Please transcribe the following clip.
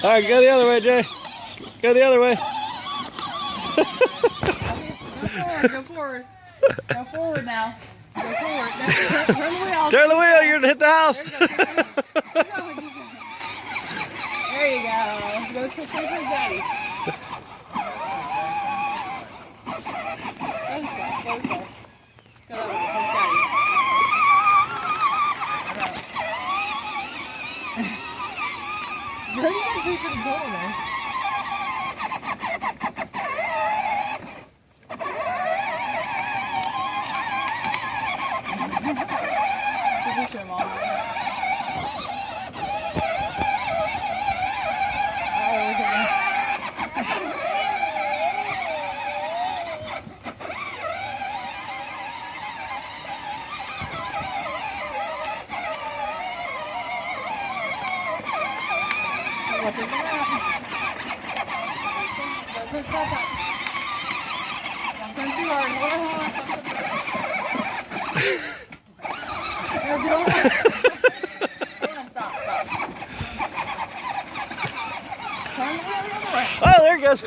All right, go the other way, Jay. Go the other way. Go forward. Go forward now. Go forward. Turn the wheel. Turn the wheel, you're gonna hit the house. There you go. Go to daddy. Go this way. Go this way. Go that way. Towards daddy. Where do you guys think you're going there? This is your mom. Watch it come out. Don't turn too hard. Hold on. Hold on, stop. Turn the wheel the other way. Oh, there it goes.